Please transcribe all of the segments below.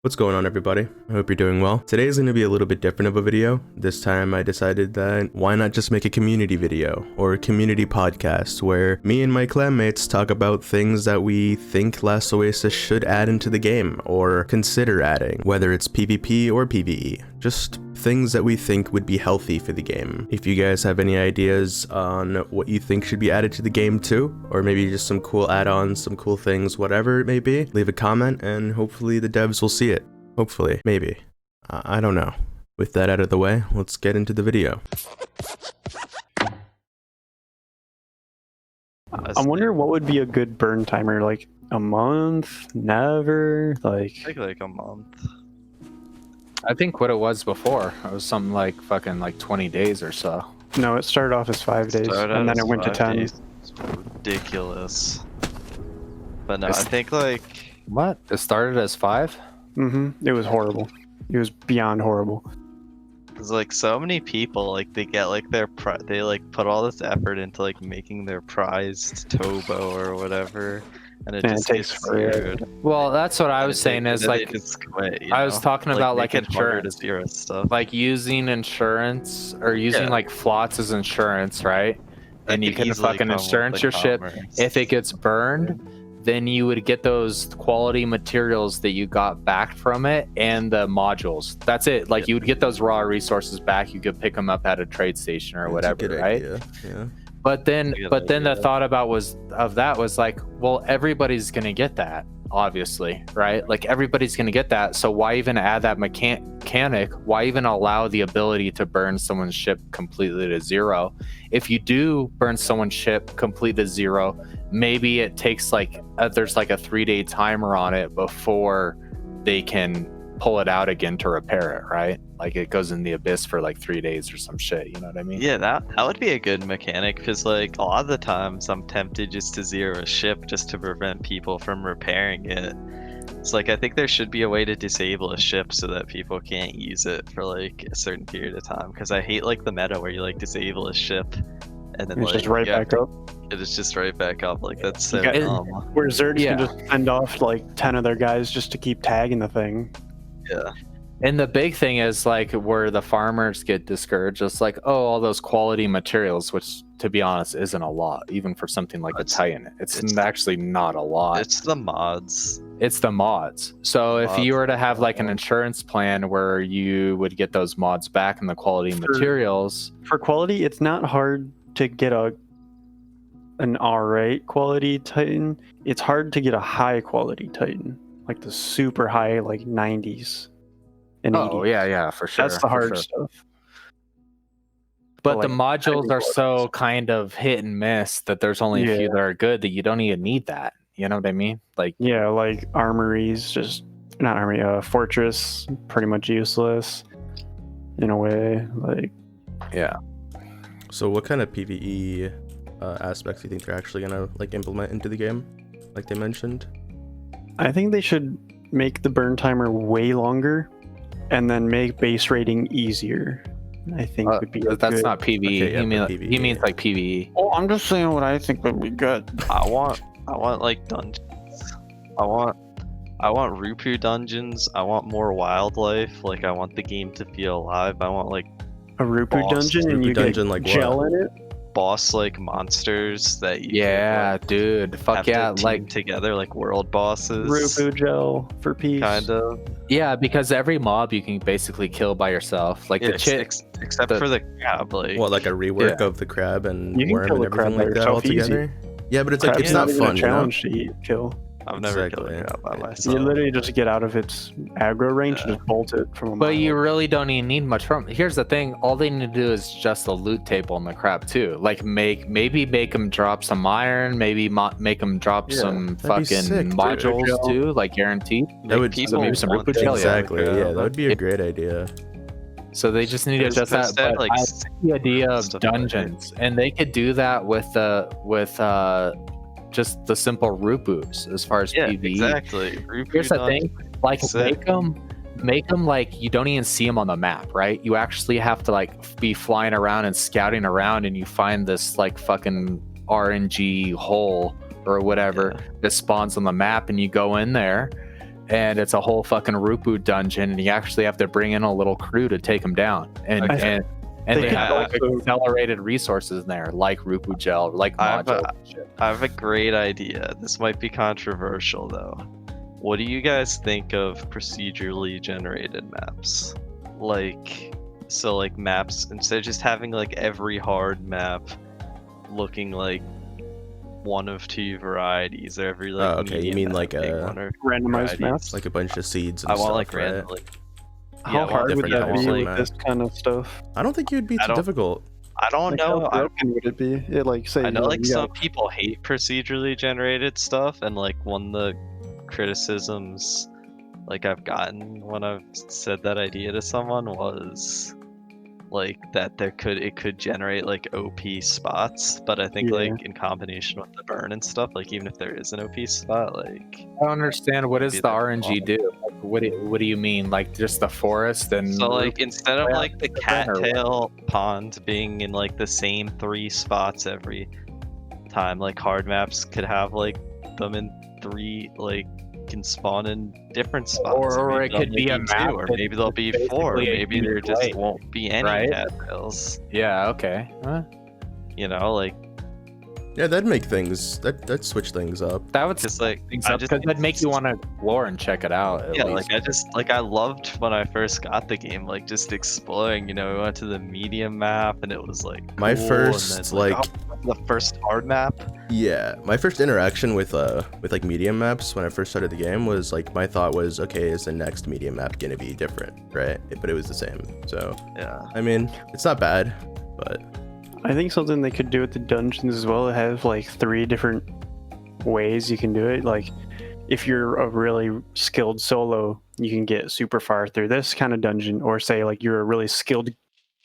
What's going on, everybody? I hope you're doing well. Today is going to be a little bit different of a video. This time I decided that why not just make a community video or a community podcast where me and my clanmates talk about things that we think Last Oasis should add into the game or consider adding, whether it's PvP or PvE. Just things that we think would be healthy for the game. If you guys have any ideas on what you think should be added to the game too, or maybe just some cool add-ons, some cool things, whatever it may be, leave a comment and hopefully the devs will see it. Hopefully, maybe. I don't know. With that out of the way, let's get into the video. I wonder what would be a good burn timer, like a month, never, I think like a month. I think what it was before, it was something like fucking like 20 days or so. No, it started off as 5 days, and then it went to 10. It's ridiculous. But no, I think like... What? It started as 5? It was horrible. It was beyond horrible. There's like so many people, like they get like they like put all this effort into like making their prized Tobo or whatever. And it just takes gets weird. Well, that's what I was saying is like, I was talking about like insurance, stuff. like using insurance or using like flots as insurance, right? And you can fucking insurance your ship. If it gets burned, then you would get those quality materials that you got back from it and the modules. That's it. Like you would get those raw resources back. You could pick them up at a trade station or whatever, right? Yeah. But then the thought about was like, well, everybody's gonna get that, obviously, right? Like everybody's gonna get that. So why even add that mechanic? Why even allow the ability to burn someone's ship completely to zero? If you do burn someone's ship completely to zero, maybe it takes like there's like a 3-day timer on it before they can pull it out again to repair it, right? Like it goes in the abyss for like 3 days or some shit, you know what I mean? Yeah, that would be a good mechanic, because like a lot of the times I'm tempted just to zero a ship just to prevent people from repairing it. It's like I think there should be a way to disable a ship so that people can't use it for like a certain period of time, because I hate like the meta where you like disable a ship and then It's like, just right back up. It is just right back up. Like that's so dumb. Where Zergs can just send off like 10 of their guys just to keep tagging the thing. Yeah. And the big thing is like where the farmers get discouraged. It's like, oh, all those quality materials, which to be honest isn't a lot, even for something like a Titan. It's actually not a lot. It's the mods. It's the mods. So if you were to have like an insurance plan where you would get those mods back and the quality materials. For quality, it's not hard to get an alright quality Titan. It's hard to get a high quality Titan, like the super high, like 90s. And 80s. Yeah, for sure. That's the hard stuff. But like, the modules are so kind of hit and miss that there's only a few that are good that you don't even need that. You know what I mean? Like like armories, just not armory, fortress, pretty much useless in a way. Like So what kind of PvE aspects do you think they're actually gonna like implement into the game, like they mentioned? I think they should make the burn timer way longer and then make base rating easier. I think would be that's not PvE. Okay, he means like PvE. Oh, I'm just saying what I think would be good. I want like dungeons. I want Rupu dungeons. I want more wildlife. Like I want the game to feel alive. I want like a Rupu dungeon and you get like gel what? in it. Boss like monsters that you could, dude, fuck yeah, like together like world bosses. Rupu gel for peace. Kind of. Yeah, because every mob you can basically kill by yourself. Like the except for the crab, like a rework of the crab and you worm and everything like that all together. Yeah, but it's like it's not fun. A challenge to kill. I've never killed a crab by myself. You literally just get out of its aggro range and just bolt it from a mile. But you really don't even need much from. Here's the thing: all they need to do is just a loot table in the crab too. Like maybe make them drop some iron, maybe make them drop some fucking modules too, like guaranteed. That would maybe some Rupu gel. Exactly. Yeah, that would be a great idea. So they just need to adjust that. But like I like the idea of dungeons, and they could do that with just the simple Rupus as far as PvE. Exactly. Here's the thing, like make them like you don't even see them on the map, right? You actually have to like be flying around and scouting around, and you find this like fucking RNG hole or whatever that spawns on the map, and you go in there and it's a whole fucking Rupu dungeon, and you actually have to bring in a little crew to take them down, and they have like accelerated resources in there, like Rupu gel, like module. I have a great idea. This might be controversial though. What do you guys think of procedurally generated maps? Like maps, instead of just having like every hard map looking like one of two varieties, or every like okay, you mean like a randomized maps, like a bunch of seeds and I want stuff, like right? randomly. How hard would that be with map. this kind of stuff? I don't think it would be too difficult. I don't Like, know. how broken would it be? It like say I know like you some got- people hate procedurally generated stuff, and like one of the criticisms like I've gotten when I've said that idea to someone was like that it could generate like OP spots, but I think like in combination with the burn and stuff, like even if there is an OP spot, like I don't understand, what does the RNG do? Like, what do you mean, like just the forest? And so like instead of like the cattail pond being in like the same 3 spots every time, like hard maps could have like them in 3, like can spawn in different spots, or it could be a map, or maybe there'll be 4, maybe there just won't be any cattails. Yeah, okay. You know, like Yeah, that'd make things that'd switch things up. That would just like because that'd make you want to explore and check it out. Yeah, like I loved when I first got the game, like just exploring. You know, we went to the medium map and it was like My cool, first and then, the first hard map. Yeah, my first interaction with like medium maps when I first started the game was like, my thought was, okay, is the next medium map gonna be different, right? But it was the same. So yeah, I mean, it's not bad, but I think something they could do with the dungeons as well, have like 3 different ways you can do it. Like if you're a really skilled solo, you can get super far through this kind of dungeon, or say like you're a really skilled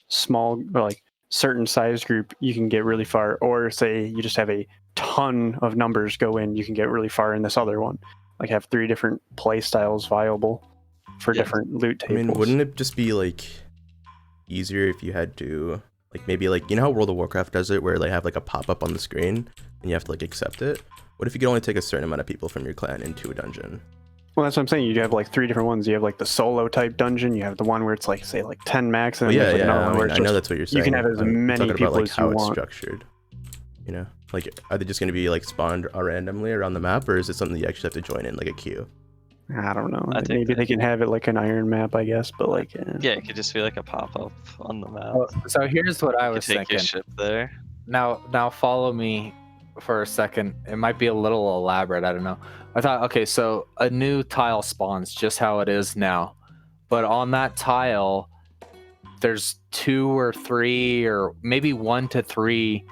small or like certain size group, you can get really far, or say you just have a ton of numbers go in, you can get really far in this other one. Like have 3 different play styles viable for different loot tables. I mean, wouldn't it just be like easier if you had to like, maybe like, you know how World of Warcraft does it, where they have like a pop-up on the screen and you have to like accept it? What if you could only take a certain amount of people from your clan into a dungeon? Well, that's what I'm saying. You have like 3 different ones. You have like the solo type dungeon. You have the one where it's like, say, like 10 max, and then there's like another one where it's I know that's what you're saying. You can have as many people about, like, as you how it's want. structured. You know, like, are they just going to be like spawned randomly around the map, or is it something you actually have to join in like a queue? I don't know. Maybe they can have it like an iron map, I guess, but like yeah, it could just be like a pop-up on the map. So here's what I You was could take thinking. your ship there. Now follow me for a second. It might be a little elaborate, I don't know. I thought, okay, so a new tile spawns just how it is now, but on that tile there's 2 or 3 or maybe 1 to 3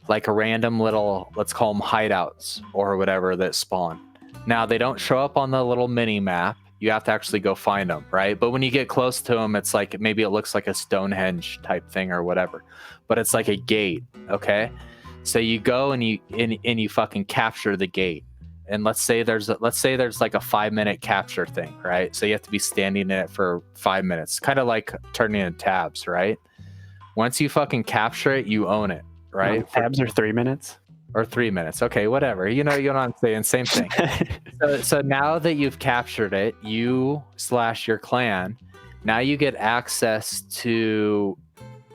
like a random little, let's call them hideouts or whatever, that spawn. Now they don't show up on the little mini map, you have to actually go find them, right? But when you get close to them, it's like, maybe it looks like a Stonehenge type thing or whatever, but it's like a gate. Okay, so you go and you fucking capture the gate, and let's say there's like a 5-minute capture thing, right? So you have to be standing in it for 5 minutes, kind of like turning in tabs, right? Once you fucking capture it, you own it, right? Tabs are 3 minutes or 3 minutes. Okay, whatever. You know what I'm saying? Same thing. So now that you've captured it, you/your clan, now you get access to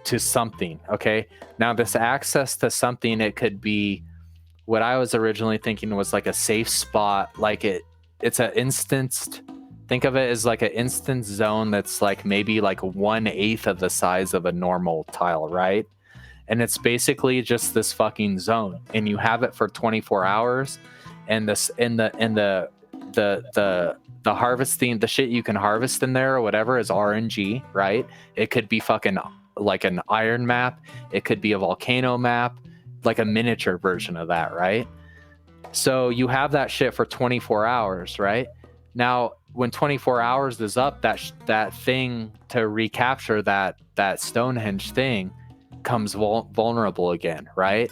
something. Okay, now this access to something, it could be what I was originally thinking was like a safe spot, like it's an instanced, think of it as like an instant zone that's like maybe like 1/8 of the size of a normal tile, right? And it's basically just this fucking zone, and you have it for 24 hours, and this the harvesting, the shit you can harvest in there or whatever is RNG, right? It could be fucking like an iron map, it could be a volcano map, like a miniature version of that, right? So you have that shit for 24 hours, right? Now when 24 hours is up, that thing to recapture that Stonehenge thing comes vulnerable again, right?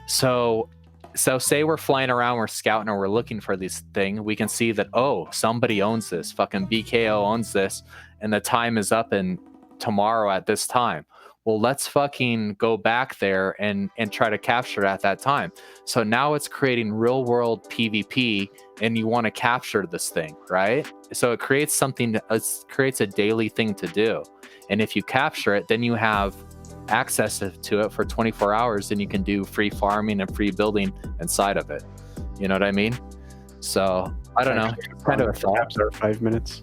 So say we're flying around, we're scouting, or we're looking for this thing, we can see that, oh, somebody owns this, fucking BKO owns this, and the time is up in tomorrow at this time. well, let's fucking go back there and try to capture it at that time. So now it's creating real world PvP, and you want to capture this thing, right? So it creates something, it creates a daily thing to do. And if you capture it, then you have access to it for 24 hours, and you can do free farming and free building inside of it. You know what I mean? So I don't know. It's kind of a thought. Are 5 minutes.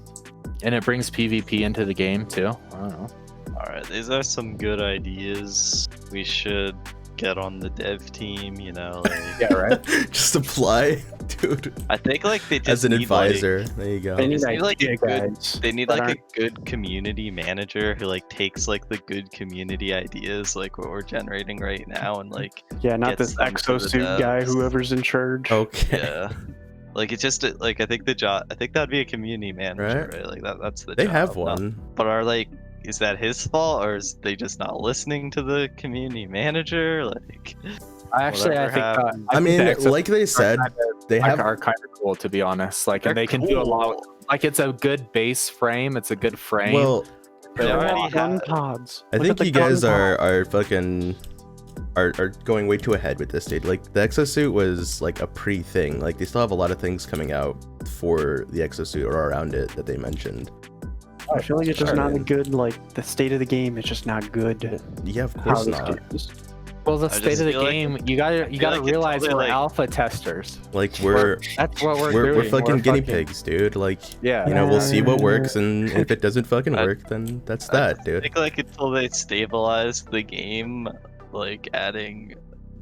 And it brings PvP into the game too. I don't know. Alright, these are some good ideas. We should get on the dev team, you know. Like, Yeah, right. Just apply, dude. I think like they just As an need, advisor, there you go. They need like a idea good, guides they need that like a aren't- good community manager who like takes like the good community ideas like what we're generating right now and like Yeah, not gets this them to the exosuit guy, devs. whoever's in charge. Okay. yeah. Like it's just like I think the job. I think that'd be a community manager, Right. right? Like that's the. They job, have not- one. But are like, is that his fault or is they just not listening to the community manager? Like, I think happened? I think mean, the exo like they said, they have. are kind of cool, to be honest. Like, and They're they can do a lot. cool. Like, it's a good base frame. It's a good frame. Well, They They're already all gun had- pods. I Look think at the you guys gun are fucking are going way too ahead with this, dude. Like the exosuit was like a pre-thing. Like they still have a lot of things coming out for the exosuit or around it that they mentioned. I feel like it's just Sure. not a good, like, the state of the game is just not good. Yeah, of How course this not. game is. well, the I state just of the feel like- game, you gotta feel gotta like it's realize only, we're like- alpha testers. Like we're That's what we're doing. we're fucking guinea fucking- pigs, dude. Like Yeah. you know, we'll see what works, and if it doesn't fucking I- work, then that's I that, dude. think like until they stabilize the game, like adding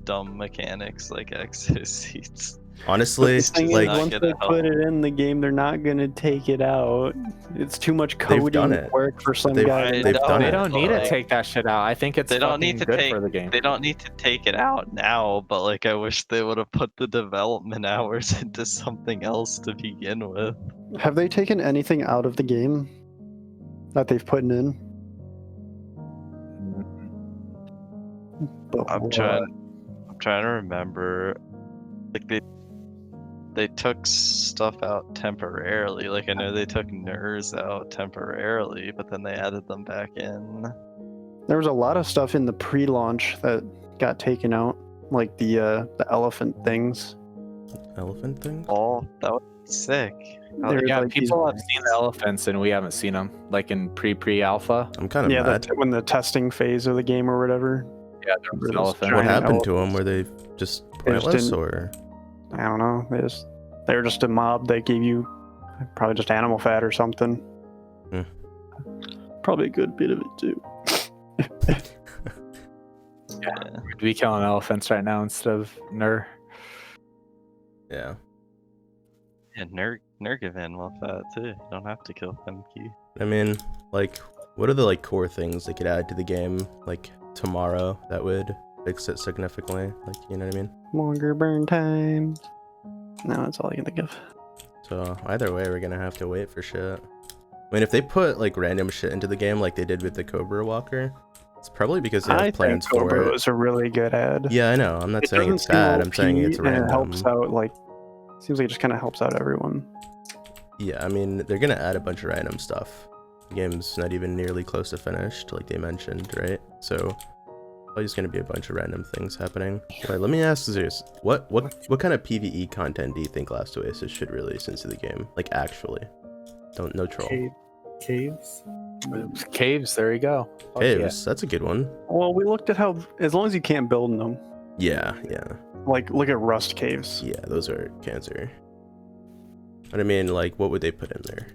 dumb mechanics like exosuits. Honestly, The thing like is, once Not they gonna put help. it in the game, they're not gonna take it out. It's too much They've done coding it. work for some They've- guy. they've done They it. don't need to Like, take that shit out. I think it's They don't fucking need to good take- for the game. They don't need to take it out now, but like I wish they would have put the development hours into something else to begin with. Have they taken anything out of the game that they've put in? But I'm what? trying to remember. Like they took stuff out temporarily. Like I know they took nerds out temporarily, but then they added them back in. There was a lot of stuff in the pre-launch that got taken out, like the elephant things. elephant thing. Oh, that was sick. There was, Yeah, like, these- people have seen the elephants and we haven't seen them, like in pre-alpha. I'm kind of Yeah, mad. when the testing phase of the game or whatever. Yeah, there was an Those elephant. What giant happened to them? Were they just They just pointless, didn't- or I don't know. They were just a mob that gave you probably just animal fat or something. Hmm. Probably a good bit of it too. We'd be killing elephants right now instead of Ner. yeah? And nerd give in with that too. You don't have to kill Femke. I mean, like, what are the like core things they could add to the game, like tomorrow, that would fix it significantly? Like, you know what I mean? Longer burn times. No, that's all I can think of. So either way, we're gonna have to wait for shit. I mean, if they put like random shit into the game, like they did with the Cobra Walker, it's probably because they have I plans think for Cobra it. was a really good ad. Yeah, I know. I'm not It saying doesn't it's seem bad. I'm saying OP, it's and random. it helps out, like, seems like it just kind of helps out everyone. Yeah, I mean, they're gonna add a bunch of random stuff. The game's not even nearly close to finished, like they mentioned, right? So probably just gonna be a bunch of random things happening. Wait, let me ask Zeus, what kind of PvE content do you think Last Oasis should release into the game? Like actually, no troll. Caves. Caves, there you go. Fuck Caves, that's a good one. Well, we looked at how, as long as you can't build in them, Yeah, like, look at rust caves. yeah. Those are cancer. But I mean, like, what would they put in there?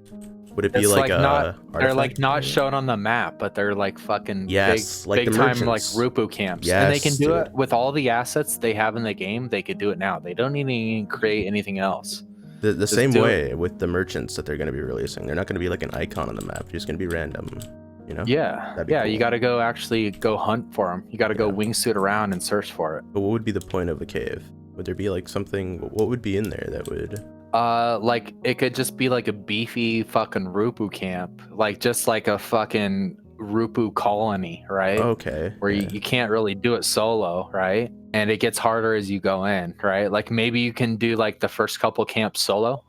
Would it be It's like a? They're like artifact? not shown on the map, but they're like fucking Yes, big, like big the time like merchants. Rupu camps. And they Yes, can do dude. it with all the assets they have in the game. They could do it now. They don't need to even create anything else. The same do it. way with the merchants that they're going to be releasing. They're not going to be like an icon on the map. They're just going to be random, you know? Yeah, That'd be yeah. cool. You got to go actually go hunt for them. You got to go Yeah. wingsuit around and search for it. But what would be the point of a cave? Would there be like something? What would be in there that would? Like it could just be like a beefy fucking Rupu camp, like just like a fucking Rupu colony, right? Okay. Where yeah. you can't really do it solo, right? And it gets harder as you go in, right? Like maybe you can do like the first couple camps solo,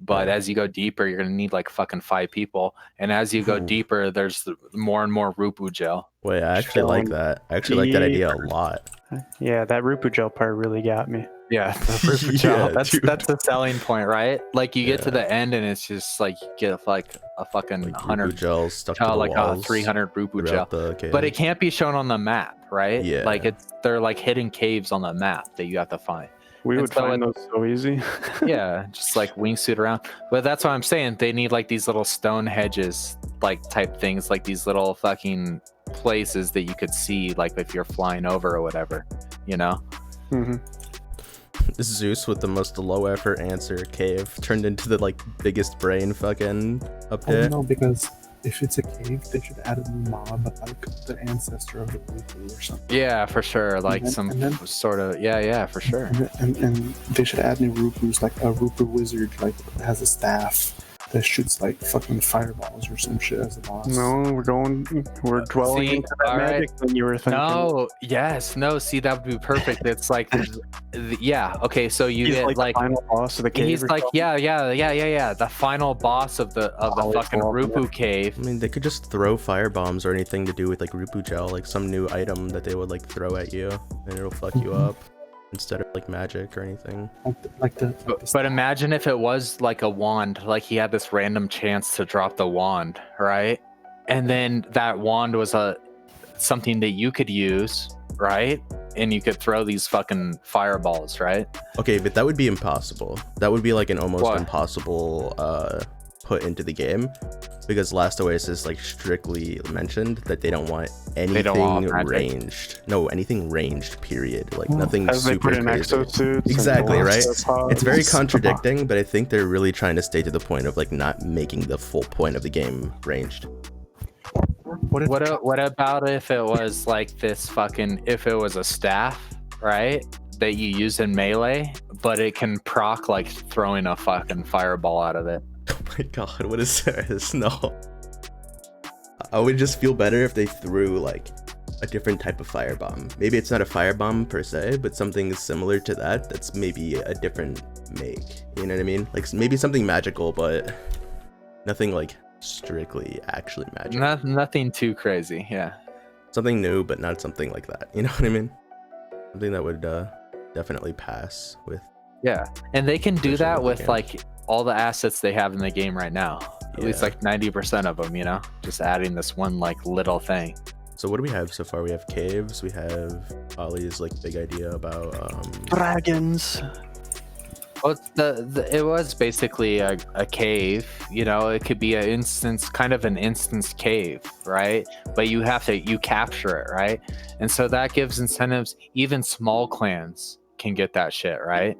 But Yeah. as you go deeper, you're gonna need like fucking 5 people, and as you go Ooh. deeper, there's more and more Rupu gel. Wait, I actually like that. I actually like that idea a lot. Yeah, that Rupu gel part really got me. Yeah, the Rupu gel. Yeah, That's dude. the selling point, right? Like you get to Yeah. the end, and it's just like you get like a fucking Like Rupu 100 gels stuck to the like walls. 300 Rupu gel. throughout the cave. But it can't be shown on the map, right? Yeah. Like they're like hidden caves on the map that you have to find. We And would so find those so easy. Yeah, just like wingsuit around. But that's what I'm saying. They need like these little stone hedges, like type things, like these little fucking places that you could see, like if you're flying over or whatever, you know? hmm Zeus with the most low effort answer, cave, turned into the like biggest brain fucking I update. don't know, because if it's a cave, they should add a new mob, like the ancestor of the Rupu or something. Yeah, for sure. Like And then- sort of, yeah, for sure. And they should add new Rupus, like a Rupu wizard, like has a staff that shoots like fucking fireballs or some shit as a boss. No, we're dwelling See, into that all right. magic than you were thinking. No, see, that would be perfect. It's like, yeah, okay, so you He's get like, like the final boss of the cave. he's or like, something. yeah, the final boss of the fucking Rupu cave. I mean, they could just throw fire bombs or anything to do with like Rupu gel, like some new item that they would like throw at you, and it'll fuck you up instead of like magic or anything. But imagine if it was like a wand, like he had this random chance to drop the wand, right? And then that wand was something that you could use, right? And you could throw these fucking fireballs, right? Okay, but that would be impossible. That would be like an almost What? impossible put into the game, because Last Oasis like strictly mentioned that they don't want anything magic. ranged. No, anything ranged. Period. Like Well, nothing As they super put in crazy. exosuits. Exactly, and right? pods. It's very Come on. contradicting, but I think they're really trying to stay to the point of like not making the full point of the game ranged. What about if it was like this fucking, if it was a staff, right? That you use in melee, but it can proc like throwing a fucking fireball out of it. Oh my god, what is this? No. I would just feel better if they threw like a different type of firebomb. Maybe it's not a firebomb per se, but something similar to that that's maybe a different make. You know what I mean? Like maybe something magical, but nothing like strictly actually magic. Nothing too crazy, yeah. Something new, but not something like that. You know what I mean? Something that would definitely pass with. Yeah, and they can do Especially that with with the like all the assets they have in the game right now. At least Yeah. like 90% of them, you know, just adding this one like little thing. So what do we have so far? We have caves. We have Ollie's like big idea about Dragons. Well, it was basically a cave, you know. It could be kind of an instance cave, right? But you capture it, right? And so that gives incentives. Even small clans can get that shit, right?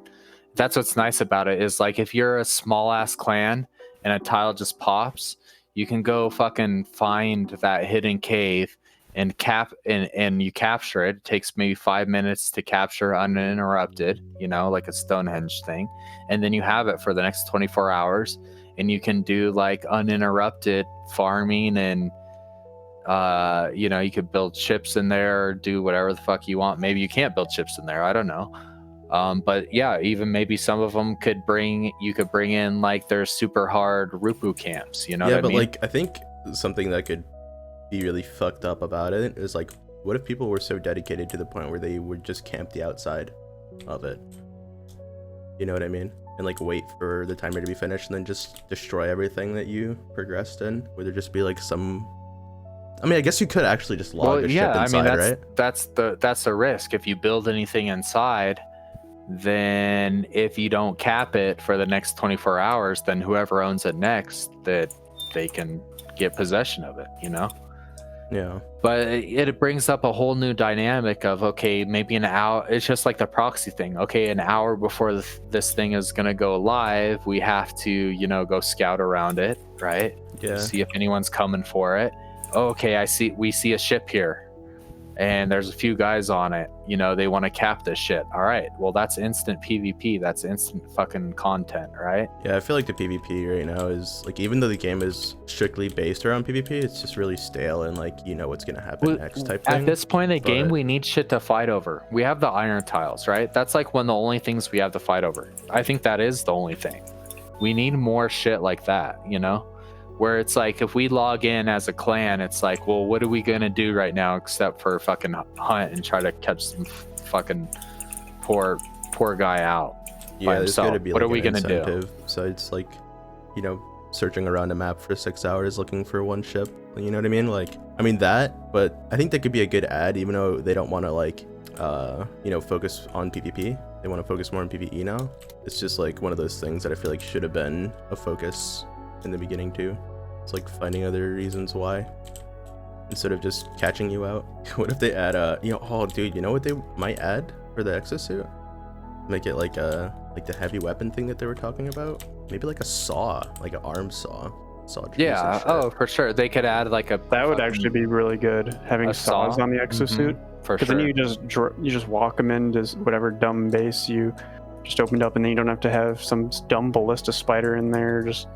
That's what's nice about it, is like if you're a small ass clan and a tile just pops, you can go fucking find that hidden cave and you capture it. It takes maybe 5 minutes to capture uninterrupted, you know, like a Stonehenge thing, and then you have it for the next 24 hours, and you can do like uninterrupted farming, and you know, you could build ships in there or do whatever the fuck you want. Maybe you can't build ships in there, I don't know. But yeah, even maybe some of them you could bring in like their super hard Rupu camps, you know yeah, what I but mean? like I think something that could be really fucked up about it is like, what if people were so dedicated to the point where they would just camp the outside of it? You know what I mean? And like wait for the timer to be finished and then just destroy everything that you progressed in. Would there just be like some? I mean, I guess you could actually just log a ship inside, right? that's the risk. If you build anything inside, then if you don't cap it for the next 24 hours, then whoever owns it next, that they can get possession of it, you know? Yeah. But it brings up a whole new dynamic of, okay, maybe an hour. It's just like the proxy thing. Okay, an hour before this thing is going to go live, we have to, you know, go scout around it, right? Yeah. See if anyone's coming for it. Oh, okay, we see a ship here, and there's a few guys on it. You know, they want to cap this shit. All right, well, that's instant PvP. That's instant fucking content, right? Yeah, I feel like the PvP right now is like, even though the game is strictly based around PvP, it's just really stale and like, you know what's gonna happen next type thing. At this point in the game, but- we need shit to fight over. We have the iron tiles, right? That's like one of the only things we have to fight over. I think that is the only thing. We need more shit like that, you know? Where it's like, if we log in as a clan, it's like, well, what are we gonna do right now except for fucking hunt and try to catch some fucking poor guy out by there's himself? gotta be What like are we an gonna do? incentive. So it's like, you know, searching around a map for 6 hours looking for one ship. You know what I mean? Like, I mean that, but I think that could be a good ad, even though they don't want to like, you know, focus on PvP. They want to focus more on PvE now. It's just like one of those things that I feel like should have been a focus in the beginning too. It's like finding other reasons why instead of just catching you out. What if they add you know, oh dude, you know what they might add for the exosuit? Make it like the heavy weapon thing that they were talking about. Maybe like a saw, like an arm saw trees and Yeah. shit. Oh, for sure. They could add like a. That would fucking- actually be really good, having a saws saw? on the exosuit. for Because sure. then you just walk them into whatever dumb base you just opened up, and then you don't have to have some dumb ballista spider in there just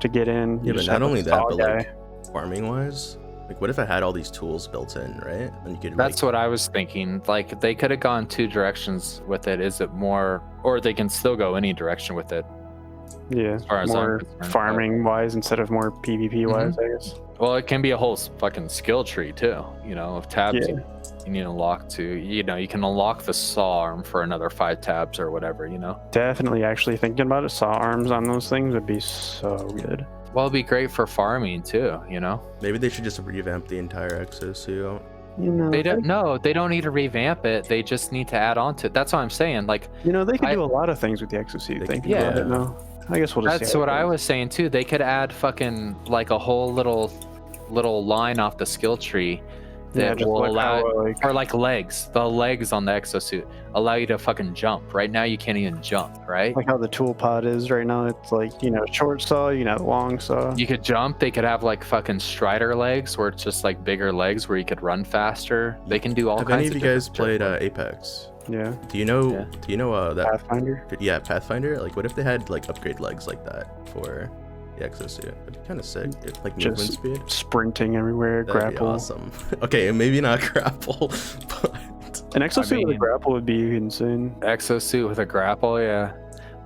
to get in. Yeah, You but just not have a only that, saw but guy. like farming wise, like what if I had all these tools built in, right? And you could That's like, what I was thinking. Like they could have gone 2 directions with it. Is it more, or they can still go any direction with it? Yeah, as far as I'm more concerned, but- farming wise instead of more PvP wise, I guess. Well, it can be a whole fucking skill tree too. You know, of tabs Yeah. you need to unlock to. You know, you can unlock the saw arm for another 5 tabs or whatever. You know. Definitely, actually thinking about it, saw arms on those things would be so good. Well, it'd be great for farming too. You know. maybe they should just revamp the entire exosuit. You know, They don't. No, they don't need to revamp it. They just need to add on to it. That's what I'm saying. Like You know, they could I- do a lot of things with the exosuit. They Thinking could- about it yeah. now. I guess we'll just. that's see how what it I goes. was saying too. They could add fucking like a whole little line off the skill tree Yeah, that just will like allow how, like, or like legs. The legs on the exosuit allow you to fucking jump. Right now you can't even jump, right? how the tool pod is right now. It's like, you know, short saw, you know, long saw. You could jump. They could have like fucking strider legs where it's just like bigger legs where you could run faster. They can do all Have kinds any of you guys different shit. played Apex? Yeah, Do you know? Yeah. Do you know that? Pathfinder. Yeah, Pathfinder. Like, what if they had like upgrade legs like that for the exosuit? It'd be kind of sick. Like movement Just speed. Sprinting everywhere, That'd be grapple. awesome. Okay, maybe not grapple, but An exosuit with a mean- grapple would be insane. Exosuit with a grapple, yeah.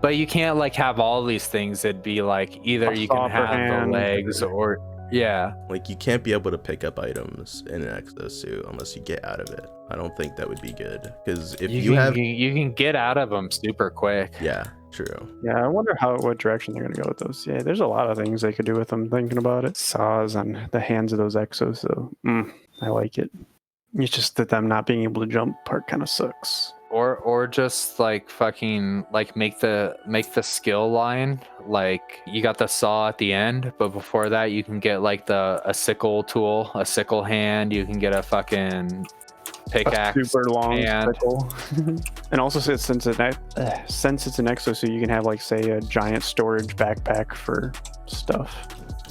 But you can't like have all these things. It'd be like either A you can softer have hand. the legs or yeah. like you can't be able to pick up items in an exosuit unless you get out of it. I don't think that would be good because if you have, you can get out of them super quick. yeah, true. Yeah, I wonder what direction they're gonna go with those. Yeah, there's a lot of things they could do with them. Thinking about it, saws on the hands of those exos. So I like it. It's just that them not being able to jump part kind of sucks. Or just like fucking like make the skill line like you got the saw at the end, but before that you can get like a sickle tool, a sickle hand. You can get a fucking pickaxe. A super long hand. sickle. And also since it's an exosuit, you can have like say a giant storage backpack for stuff.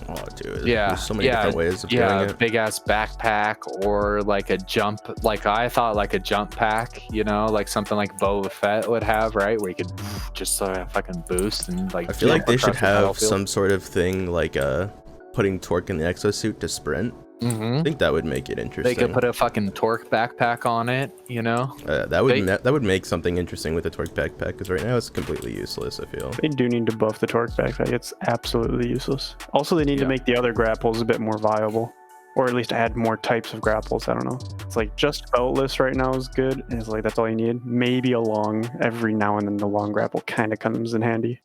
Oh, dude. Yeah, There's so many yeah, different ways of doing Yeah, it. big ass backpack or like a jump. Like I thought, like a jump pack. You know, like something like Boba Fett would have, right? Where you could just fucking boost and like. I feel like jump they should across the have battlefield. some sort of thing like putting torque in the exosuit to sprint. I think that would make it interesting. They could put a fucking torque backpack on it. You know. that would make something interesting with the torque backpack because right now it's completely useless. I feel. They do need to buff the torque backpack. It's absolutely useless. Also, they need to make the other grapples a bit more viable, or at least add more types of grapples. I don't know. It's like just beltless right now is good, and it's like that's all you need. Maybe a long every now and then. The long grapple kind of comes in handy.